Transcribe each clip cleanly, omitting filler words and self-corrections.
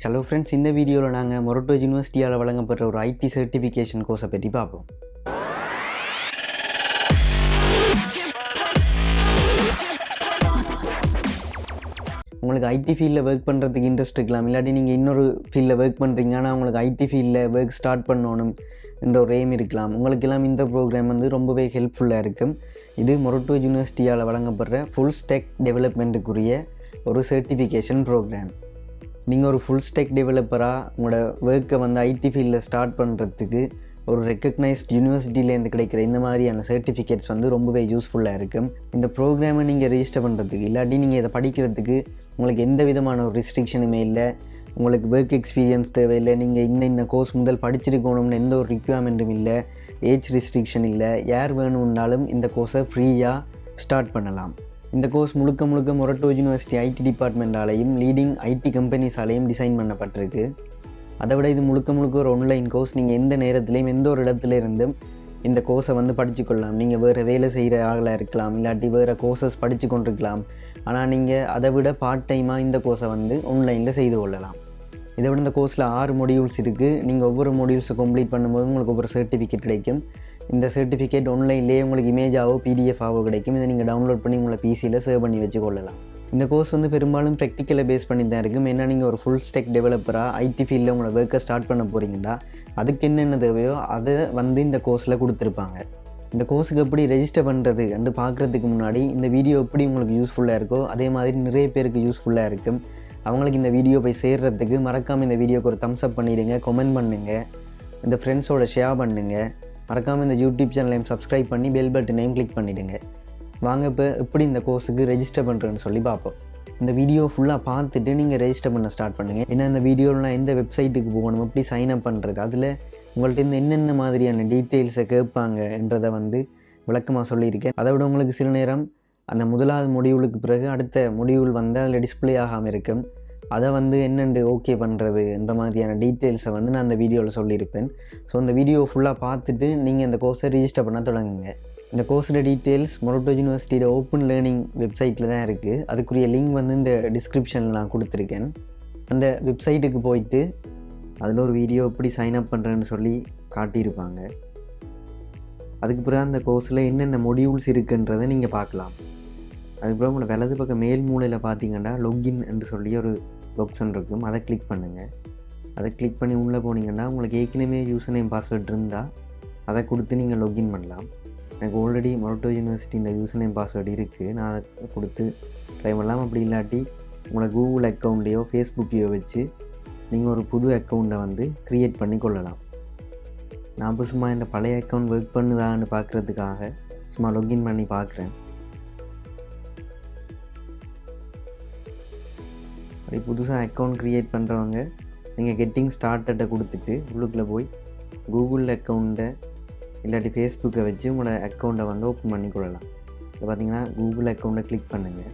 Hello friends, இந்த வீடியோவில் நாங்கள் மொரட்டுவா யூனிவர்சிட்டியால் வழங்கப்படுற ஒரு ஐடி சர்டிஃபிகேஷன் கோர்ஸை பற்றி பார்ப்போம். உங்களுக்கு ஐடி ஃபீல்டில் ஒர்க் பண்ணுறதுக்கு இன்ட்ரெஸ்ட் இருக்கலாம், இல்லாட்டி நீங்கள் இன்னொரு ஃபீல்டில் ஒர்க் பண்ணுறீங்க, ஆனால் உங்களுக்கு ஐடி ஃபீல்டில் ஒர்க் ஸ்டார்ட் பண்ணணும் என்ற ஒரு எய்ம் இருக்கலாம். உங்களுக்கெல்லாம் இந்த ப்ரோக்ராம் வந்து ரொம்பவே ஹெல்ப்ஃபுல்லாக இருக்கும். இது மொரட்டுவா யூனிவர்சிட்டியால் வழங்கப்படுற ஃபுல் ஸ்டேக் டெவலப்மெண்ட்டுக்குரிய ஒரு சர்டிஃபிகேஷன் ப்ரோக்ராம். நீங்கள் ஒரு ஃபுல் ஸ்டேக் டெவலப்பராக உங்களோட ஒர்க்கை வந்து ஐடி ஃபீல்டில் ஸ்டார்ட் பண்ணுறதுக்கு ஒரு ரெக்கக்னைஸ்ட் யூனிவர்சிட்டியிலேருந்து கிடைக்கிற இந்த மாதிரியான சர்டிஃபிகேட்ஸ் வந்து ரொம்பவே யூஸ்ஃபுல்லாக இருக்கும். இந்த ப்ரோக்ராமை நீங்கள் ரெஜிஸ்டர் பண்ணுறதுக்கு இல்லாட்டி நீங்கள் இதை படிக்கிறதுக்கு உங்களுக்கு எந்த விதமான ஒரு ரெஸ்ட்ரிக்ஷனுமே இல்லை. உங்களுக்கு ஒர்க் எக்ஸ்பீரியன்ஸ் தேவையில்லை, நீங்கள் இந்த கோர்ஸ் முதல் படிச்சிருக்கணும்னு எந்த ஒரு ரிக்வயர்மெண்ட்டும் இல்லை, ஏஜ் ரெஸ்ட்ரிக்ஷன் இல்லை. யார் வேணும்னாலும் இந்த கோர்ஸை ஃப்ரீயாக ஸ்டார்ட் பண்ணலாம். இந்த கோர்ஸ் முழுக்க மொரட்டுவா யூனிவர்சிட்டி ஐடி டிபார்ட்மெண்ட்டாலையும் லீடிங் ஐடி கம்பெனிஸாலையும் டிசைன் பண்ணப்பட்டிருக்கு. அதை விட இது முழுக்க ஒரு ஆன்லைன் கோர்ஸ். நீங்கள் எந்த நேரத்துலையும் எந்த ஒரு இடத்துல இருந்தும் இந்த கோர்ஸை வந்து படிச்சுக்கொள்ளலாம். நீங்கள் வேறு வேலை செய்கிற ஆளாக இருக்கலாம், இல்லாட்டி வேறு கோர்சஸ் படித்து கொண்டிருக்கலாம். ஆனால் நீங்கள் அதை விட பார்ட் டைமாக இந்த கோர்ஸை வந்து ஆன்லைனில் செய்து கொள்ளலாம். இதை விட இந்த கோர்ஸில் 6 மொடியூல்ஸ் இருக்குது. நீங்கள் ஒவ்வொரு மொடியூல்ஸை கம்ப்ளீட் பண்ணும்போது உங்களுக்கு ஒவ்வொரு சர்டிஃபிகேட் கிடைக்கும். இந்த சர்டிஃபிகேட் ஆன்லைன்லேயே உங்களுக்கு இமேஜாவோ பிடிஎஃபாவோ கிடைக்கும். இதை நீங்கள் டவுன்லோட் பண்ணி உங்களை பிசியில் சேவ் பண்ணி வச்சுக்கொள்ளலாம். இந்த கோர்ஸ் வந்து பெரும்பாலும் ப்ராக்டிக்கலை பேஸ் பண்ணி தான் இருக்கும். ஏன்னா நீங்கள் ஒரு ஃபுல் ஸ்டேக் டெவலப்பராக ஐடி ஃபீல்டில் உங்களை ஒர்க்கை ஸ்டார்ட் பண்ண போகிறீங்கன்னா அதுக்கு என்னென்ன தேவையோ அதை வந்து இந்த கோர்ஸில் கொடுத்துருப்பாங்க. இந்த கோர்ஸுக்கு எப்படி ரெஜிஸ்டர் பண்ணுறது என்று பார்க்குறதுக்கு முன்னாடி இந்த வீடியோ எப்படி உங்களுக்கு யூஸ்ஃபுல்லாக இருக்கோ அதே மாதிரி நிறைய பேருக்கு யூஸ்ஃபுல்லாக இருக்கும். அவங்களுக்கு இந்த வீடியோ போய் சேர்கிறதுக்கு மறக்காமல் இந்த வீடியோக்கு ஒரு தம்ஸ் அப் பண்ணிடுங்க, கமெண்ட் பண்ணுங்கள், இந்த ஃப்ரெண்ட்ஸோட ஷேர் பண்ணுங்கள். மறக்காமல் இந்த யூடியூப் சேனலையும் சப்ஸ்கிரைப் பண்ணி பெல் பட்டனையும் கிளிக் பண்ணிவிடுங்க. வாங்க இப்போ எப்படி இந்த கோர்ஸுக்கு ரெஜிஸ்டர் பண்ணுறேன்னு சொல்லி பார்ப்போம். இந்த வீடியோ ஃபுல்லாக பார்த்துட்டு நீங்கள் ரெஜிஸ்டர் பண்ண ஸ்டார்ட் பண்ணுங்கள். ஏன்னா இந்த வீடியோவில் நான் எந்த வெப்சைட்டுக்கு போகணும், எப்படி சைன் அப் பண்ணுறது, அதில் உங்கள்கிட்ட என்னென்ன மாதிரியான டீட்டெயில்ஸை கேட்பாங்கன்றதை வந்து விளக்கமாக சொல்லியிருக்கேன். அதை விட உங்களுக்கு சில நேரம் அந்த முதலாவது மொடியூலுக்கு பிறகு அடுத்த மொடியூல் வந்து அதில் டிஸ்பிளே ஆகாமல் இருக்கும். அதை வந்து என்னென்று ஓகே பண்ணுறது என்ற மாதிரியான டீட்டெயில்ஸை வந்து நான் அந்த வீடியோவில் சொல்லியிருப்பேன். ஸோ இந்த வீடியோ ஃபுல்லாக பார்த்துட்டு நீங்கள் இந்த கோர்ஸை ரிஜிஸ்டர் பண்ண தொடங்குங்க. இந்த கோர்ஸோட டீட்டெயில்ஸ் மொரட்டுவா யூனிவர்சிட்டியோட ஓப்பன் லேர்னிங் வெப்சைட்டில் தான் இருக்குது. அதுக்குரிய லிங்க் வந்து இந்த டிஸ்கிரிப்ஷனில் நான் கொடுத்துருக்கேன். அந்த வெப்சைட்டுக்கு போயிட்டு அதில் ஒரு வீடியோ எப்படி சைன் அப் பண்ணுறேன்னு சொல்லி காட்டியிருப்பாங்க. அதுக்கு பிறகு அந்த கோர்ஸில் என்னென்ன மொடியூல்ஸ் இருக்குன்றதை நீங்கள் பார்க்கலாம். அதுக்கப்புறம் உங்களை வலது பக்கம் மேல் மூலையில் பார்த்தீங்கன்னா லொக்கின் என்று சொல்லி ஒரு ஆப்ஷன் இருக்கும். அதை கிளிக் பண்ணுங்கள். அதை கிளிக் பண்ணி உள்ளே போனீங்கன்னா உங்களுக்கு ஏற்கனவே யூசர் நேம் பாஸ்வேர்ட் இருந்தால் அதை கொடுத்து நீங்கள் லொக்கின் பண்ணலாம். எனக்கு already Moratuwa யூனிவர்சிட்டியின் user name password இருக்குது. நான் அதை கொடுத்து ட்ரை பண்ணலாம். அப்படி இல்லாட்டி உங்களை கூகுள் அக்கௌண்ட்டையோ ஃபேஸ்புக்கையோ வச்சு நீங்கள் ஒரு புது அக்கௌண்ட்டை வந்து க்ரியேட் பண்ணி கொள்ளலாம். நான் இப்போ சும்மா இந்த பழைய அக்கௌண்ட் ஒர்க் பண்ணுதான்னு பார்க்குறதுக்காக சும்மா லொக்கின் பண்ணி பார்க்குறேன். அப்படி புதுசாக அக்கௌண்ட் க்ரியேட் பண்ணுறவங்க நீங்கள் கெட்டிங் ஸ்டார்டட்டை கொடுத்துட்டு உள்ளுக்குள்ளே போய் கூகுள் அக்கௌண்ட்டை இல்லாட்டி ஃபேஸ்புக்கை வச்சு உங்களோட அக்கௌண்ட்டை வந்து ஓப்பன் பண்ணி கொள்ளலாம். இப்போ பார்த்தீங்கன்னா கூகுள் அக்கௌண்ட்டை கிளிக் பண்ணுங்கள்.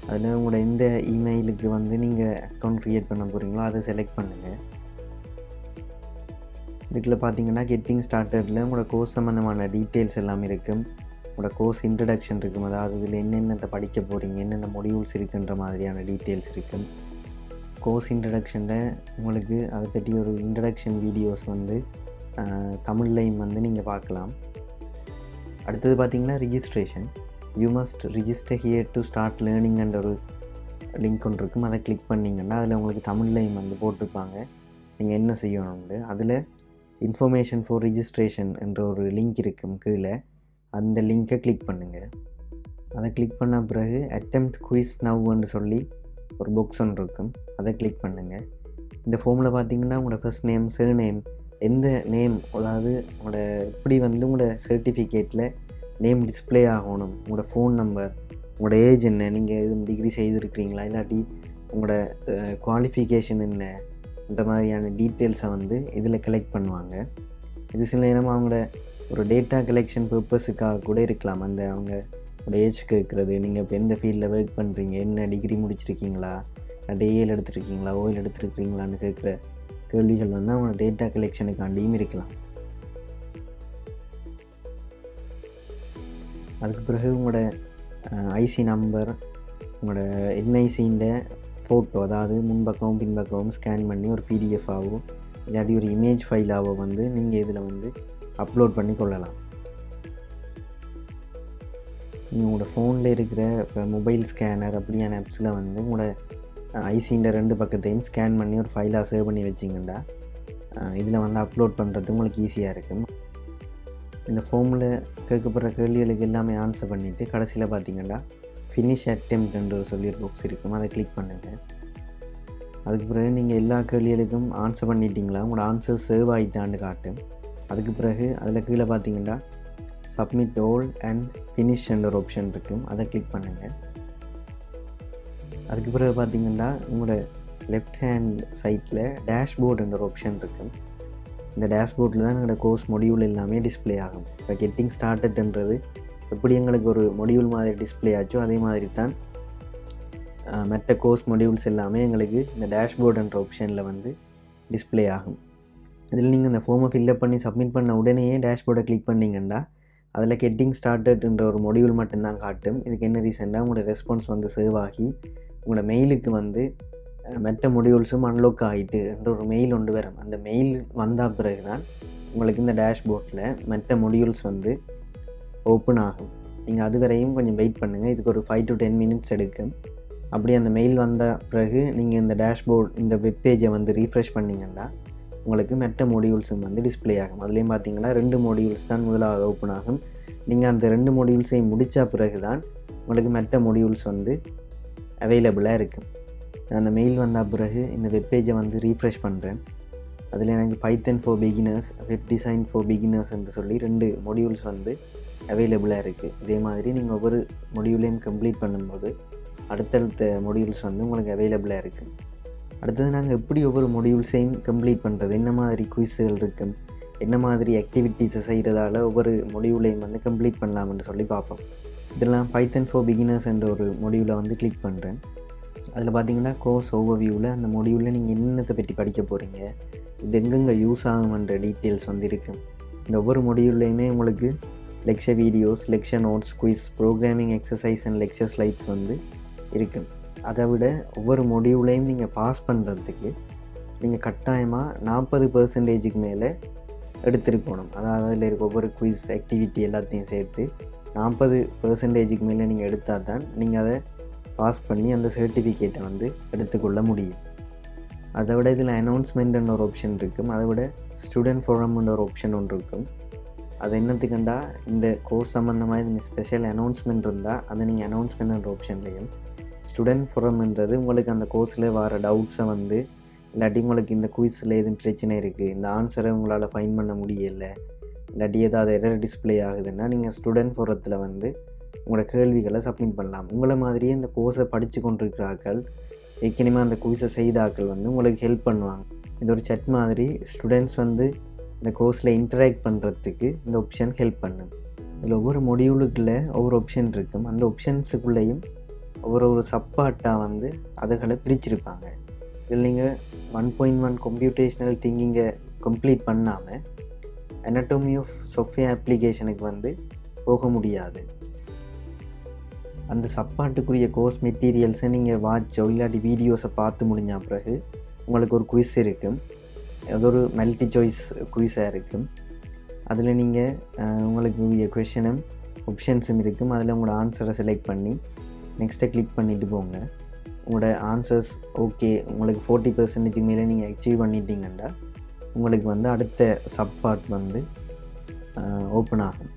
அதில் உங்களோட எந்த இமெயிலுக்கு வந்து நீங்கள் அக்கௌண்ட் க்ரியேட் பண்ண போகிறீங்களோ அதை செலக்ட் பண்ணுங்கள். இதுக்குள்ளே பார்த்தீங்கன்னா கெட்டிங் ஸ்டார்டடில் உங்களோட கோர்ஸ் சம்மந்தமான டீட்டெயில்ஸ் எல்லாமே இருக்கும். உங்களோட கோர்ஸ் இன்ட்ரடக்ஷன் இருக்கும், அதாவது இதில் என்னென்னத்தை படிக்க போகிறீங்க, என்னென்ன மொடியூல்ஸ் இருக்குன்ற மாதிரியான டீட்டெயில்ஸ் இருக்கும். கோர்ஸ் இன்ட்ரடக்ஷனில் உங்களுக்கு அதை பற்றி ஒரு இன்ட்ரடக்ஷன் வீடியோஸ் வந்து தமிழ்லையும் வந்து நீங்கள் பார்க்கலாம். அடுத்தது பார்த்திங்கன்னா registration. You must register here to start learning என்ற ஒரு லிங்க் ஒன்று இருக்கும். அதை கிளிக் பண்ணிங்கன்னா அதில் உங்களுக்கு தமிழ்லையும் வந்து போட்டிருப்பாங்க நீங்கள் என்ன செய்யணும்னு. அதில் இன்ஃபர்மேஷன் ஃபார் ரிஜிஸ்ட்ரேஷன் என்ற ஒரு லிங்க் இருக்கும் கீழே. அந்த லிங்க்கை கிளிக் பண்ணுங்கள். அதை கிளிக் பண்ண பிறகு அட்டெம்ப்ட் குயிஸ் நவ்ன்னு சொல்லி ஒரு பாக்ஸ் ஒன்று இருக்கும். அதை கிளிக் பண்ணுங்கள். இந்த ஃபார்மில் பார்த்தீங்கன்னா உங்களோட ஃபர்ஸ்ட் நேம், சர்நேம், எந்த நேம், அதாவது உங்களோட எப்படி வந்து உங்களோட சர்டிஃபிகேட்டில் நேம் டிஸ்பிளே ஆகணும், உங்களோட ஃபோன் நம்பர், உங்களோட ஏஜ் என்ன, நீங்கள் எதுவும் டிகிரி செய்திருக்கிறீங்களா, இல்லாட்டி உங்களோட குவாலிஃபிகேஷன் என்னன்ற மாதிரியான டீட்டெயில்ஸை வந்து இதில் கலெக்ட் பண்ணுவாங்க. இது சில நேரம் அவங்களோட ஒரு டேட்டா கலெக்ஷன் பர்பஸுக்காக கூட இருக்கலாம். அந்த அவங்களோட ஏஜ் கேட்குறது, நீங்கள் இப்போ எந்த ஃபீல்டில் ஒர்க் பண்ணுறீங்க, என்ன டிகிரி முடிச்சிருக்கீங்களா, டிஏஎல் எடுத்துருக்கீங்களா, ஓஎல் எடுத்துருக்கீங்களான்னு கேட்குற கேள்விகள் வந்து அவங்களோட டேட்டா கலெக்ஷனுக்காண்டியும் இருக்கலாம். அதுக்கு பிறகு உங்களோட ஐசி நம்பர், உங்களோட என்ஐசின்ற ஃபோட்டோ, அதாவது முன்பக்கமும் பின்பக்கமும் ஸ்கேன் பண்ணி ஒரு பிடிஎஃபாகவோ இல்லாட்டி ஒரு இமேஜ் ஃபைலாகவோ வந்து நீங்கள் இதில் வந்து அப்லோட் பண்ணி கொள்ளலாம். நீங்கள் உங்களோட ஃபோனில் இருக்கிற இப்போ மொபைல் ஸ்கேனர் அப்படியான ஆப்ஸில் வந்து உங்களோட ஐசின்ற 2 பக்கத்தையும் ஸ்கேன் பண்ணி ஒரு ஃபைலாக சேவ் பண்ணி வச்சிங்கன்னா இதில் வந்து அப்லோட் பண்ணுறது உங்களுக்கு ஈஸியாக இருக்கும். இந்த ஃபார்மில் கேட்கப்படுற கேள்விகளுக்கு எல்லாமே ஆன்சர் பண்ணிவிட்டு கடைசியில் பார்த்தீங்கன்னா ஃபினிஷ் அட்டெம்ப்ட்ன்ற சொல்லி ஒரு பாக்ஸ் இருக்கும், அதை கிளிக் பண்ணுங்கள். அதுக்கு பிறகு நீங்கள் எல்லா கேள்விகளுக்கும் ஆன்சர் பண்ணிட்டீங்களா, உங்களோட ஆன்சர் சேவ் ஆகிட்டான்னு காட்டும். அதுக்கு பிறகு அதில் கீழே பார்த்தீங்கன்னா சப்மிட் ஆல் அண்ட் ஃபினிஷ்ன்ற ஒரு ஆப்ஷன் இருக்கும், அதை கிளிக் பண்ணுங்கள். அதுக்கு பிறகு பார்த்தீங்கன்னா உங்களோட லெஃப்ட் ஹேண்ட் சைட்டில் டேஷ்போர்டுன்ற ஒரு ஆப்ஷன் இருக்கும். இந்த டேஷ்போர்டில் தான் எங்களோட கோர்ஸ் மொடியூல் எல்லாமே டிஸ்பிளே ஆகும். இப்போ கெட்டிங் ஸ்டார்டட்ன்றது எப்படி எங்களுக்கு ஒரு மொடியூல் மாதிரி டிஸ்பிளே ஆச்சோ அதே மாதிரி தான் மற்ற கோர்ஸ் மொடியூல்ஸ் எல்லாமே எங்களுக்கு இந்த டேஷ்போர்டுன்ற ஆப்ஷனில் வந்து டிஸ்பிளே ஆகும். இதில் நீங்கள் இந்த ஃபார்மை ஃபில்அப் பண்ணி சப்மிட் பண்ண உடனேயே டேஷ்போர்டை கிளிக் பண்ணிங்கன்னா அதில் கெட்டிங் ஸ்டார்டட்ன்ற ஒரு மொடியூல் மட்டும்தான் காட்டும். இதுக்கு என்ன ரீசெண்டாக உங்களோட ரெஸ்பான்ஸ் வந்து சேவ் ஆகி உங்களோட மெயிலுக்கு வந்து மற்ற மொடியூல்ஸும் அன்லாக் ஆகிட்டு என்ற ஒரு மெயில் ஒன்று வரும். அந்த மெயில் வந்தால் பிறகு தான் உங்களுக்கு இந்த டேஷ்போர்டில் மற்ற மொடியூல்ஸ் வந்து ஓப்பன் ஆகும். நீங்கள் அது வரையும் கொஞ்சம் வெயிட் பண்ணுங்கள், இதுக்கு ஒரு 5 to 10 minutes எடுக்கும். அப்படி அந்த மெயில் வந்த பிறகு நீங்கள் இந்த டேஷ்போர்ட் இந்த வெப்பேஜை வந்து ரீஃப்ரெஷ் பண்ணிங்கன்னா உங்களுக்கு மற்ற மொடியூல்ஸும் வந்து டிஸ்பிளே ஆகும். அதுலேயும் பார்த்தீங்கன்னா 2 மொடியூல்ஸ் தான் முதலாவது ஓப்பன் ஆகும். நீங்கள் அந்த 2 மொடியூல்ஸையும் முடித்த பிறகு தான் உங்களுக்கு மற்ற மொடியூல்ஸ் வந்து அவைலபிளாக இருக்கும். அந்த மெயில் வந்த பிறகு இந்த வெப்பேஜை வந்து ரீஃப்ரெஷ் பண்ணுறேன். அதில் எனக்கு Python for beginners, web design for beginners என்று சொல்லி 2 மொடியூல்ஸ் வந்து அவைலபிளாக இருக்குது. இதே மாதிரி நீங்கள் ஒவ்வொரு மொடியூலையும் கம்ப்ளீட் பண்ணும்போது அடுத்தடுத்த மொடியூல்ஸ் வந்து உங்களுக்கு அவைலபிளாக இருக்குது. அடுத்தது நாங்கள் எப்படி ஒவ்வொரு மொடியூல்ஸையும் கம்ப்ளீட் பண்ணுறது, என்ன மாதிரி குயிஸ்கள் இருக்கும், என்ன மாதிரி ஆக்டிவிட்டீஸை செய்கிறதால ஒவ்வொரு மொடியூலையும் வந்து கம்ப்ளீட் பண்ணலாம்னு சொல்லி பார்ப்போம். இதெல்லாம் பைத்தன் ஃபார் பிகினர்ஸ் என்ற ஒரு மொடியூலை வந்து கிளிக் பண்ணுறேன். அதில் பார்த்தீங்கன்னா கோர்ஸ் ஓவர்வியூவில் அந்த மொடியூலில் நீங்கள் என்னத்தை பற்றி படிக்க போகிறீங்க, இது எங்கெங்கே யூஸ் ஆகும்ன்ற டீட்டெயில்ஸ் வந்து இருக்கும். இந்த ஒவ்வொரு மொடியூல்லையுமே உங்களுக்கு lecture videos, lecture notes, quiz, programming exercise and lecture slides வந்து இருக்கும். அதை விட ஒவ்வொரு மொடியூலையும் நீங்கள் பாஸ் பண்ணுறதுக்கு நீங்கள் கட்டாயமாக 40% மேலே எடுத்துருக்கணும். அதாவது அதில் இருக்க ஒவ்வொரு குயிஸ் ஆக்டிவிட்டி எல்லாத்தையும் சேர்த்து 40% மேலே நீங்கள் எடுத்தால் தான் நீங்கள் அதை பாஸ் பண்ணி அந்த சர்டிஃபிகேட்டை வந்து எடுத்துக்கொள்ள முடியும். அதை விட இதில் அனௌன்ஸ்மெண்ட்னு ஒரு ஆப்ஷன் இருக்கும், அதை விட ஸ்டூடெண்ட் ஃபோரம்ன்ற ஒரு ஆப்ஷன் ஒன்று இருக்கும். அது என்னத்துக்குண்டா இந்த கோர்ஸ் சம்மந்தமாக இந்த ஸ்பெஷல் அனௌன்ஸ்மெண்ட் இருந்தால் அதை நீங்கள் அனௌன்ஸ்மெண்ட்ன்ற ஆப்ஷன்லேயும், ஸ்டூடெண்ட் ஃபோரம்ன்றது உங்களுக்கு அந்த கோர்ஸில் வர டவுட்ஸை வந்து இல்லாட்டி உங்களுக்கு இந்த குயிஸில் எதுவும் பிரச்சனை இருக்குது, இந்த ஆன்சரை உங்களால் ஃபைன் பண்ண முடியலை, இல்லாட்டி ஏதாவது எரர் டிஸ்பிளே ஆகுதுன்னா நீங்கள் ஸ்டூடெண்ட் ஃபோரத்தில் வந்து உங்களோட கேள்விகளை சப்மிட் பண்ணலாம். உங்களை மாதிரியே இந்த கோர்ஸை படித்து கொண்டிருக்கிறார்கள், ஏற்கனவே அந்த குயிஸை செய்தாக்கள் வந்து உங்களுக்கு ஹெல்ப் பண்ணுவாங்க. இது ஒரு செட் மாதிரி ஸ்டூடெண்ட்ஸ் வந்து இந்த கோர்ஸில் இன்டராக்ட் பண்ணுறதுக்கு இந்த ஆப்ஷன் ஹெல்ப் பண்ணும். இதில் ஒவ்வொரு மொடியூலுக்குள்ளே ஒவ்வொரு ஆப்ஷன் இருக்கும். அந்த ஆப்ஷன்ஸுக்குள்ளேயும் ஒவ்வொரு சப்பார்ட்டாக வந்து அதுகளை பிரிச்சிருப்பாங்க. இதில் நீங்கள் 1.1 கம்ப்யூட்டேஷனல் திங்கிங்கை கம்ப்ளீட் பண்ணாமல் அனாட்டமி ஆஃப் சாஃப்ட்வேர் அப்ளிகேஷனுக்கு வந்து போக முடியாது. அந்த சப்பார்ட்டுக்குரிய கோர்ஸ் மெட்டீரியல்ஸை நீங்கள் வாட்சோ இல்லாட்டி வீடியோஸை பார்த்து முடிஞ்ச பிறகு உங்களுக்கு ஒரு குயிஸ் இருக்கும். அது ஒரு மல்டி சாய்ஸ் குயிஸாக இருக்கும். அதில் நீங்கள் உங்களுக்கு உரிய கொஷனும் ஆப்ஷன்ஸும் இருக்கும். அதில் உங்களோட ஆன்சரை செலக்ட் பண்ணி நெக்ஸ்ட்டை கிளிக் பண்ணிவிட்டு போங்க. உங்களோட ஆன்சர்ஸ் ஓகே, உங்களுக்கு 40% மேலே நீங்கள் அச்சீவ் பண்ணிட்டீங்கன்னா உங்களுக்கு வந்து அடுத்த சப்பார்ட் வந்து ஓப்பன் ஆகும்.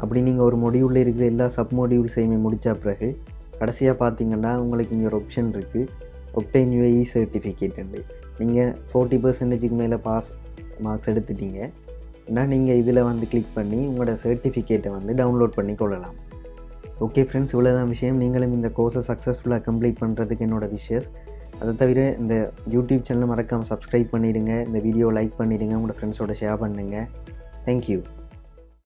அப்படி நீங்கள் ஒரு மொடியூலில் இருக்கிற எல்லா சப் மொடியூல்ஸையுமே முடித்த பிறகு கடைசியாக பார்த்தீங்கன்னா உங்களுக்கு இங்கே ஒரு ஆப்ஷன் இருக்குது, ஒப்டைன் யுவர் இ சர்டிஃபிகேட்டுண்டு. நீங்கள் 40% மேலே பாஸ் மார்க்ஸ் எடுத்துட்டீங்கன்னா நீங்கள் இதில் வந்து கிளிக் பண்ணி உங்களோட சர்டிஃபிகேட்டை வந்து டவுன்லோட் பண்ணி கொள்ளலாம். ஓகே ஃப்ரெண்ட்ஸ், இவ்வளோதான் விஷயம். நீங்களும் இந்த கோர்ஸை சக்ஸஸ்ஃபுல்லாக கம்ப்ளீட் பண்ணுறதுக்கு என்னோடய விஷஸ். அதை தவிர இந்த யூடியூப் சேனலை மறக்காமல் சப்ஸ்கிரைப் பண்ணிவிடுங்க, இந்த வீடியோ லைக் பண்ணிவிடுங்க, உங்களோட ஃப்ரெண்ட்ஸோட ஷேர் பண்ணுங்கள். தேங்க்யூ.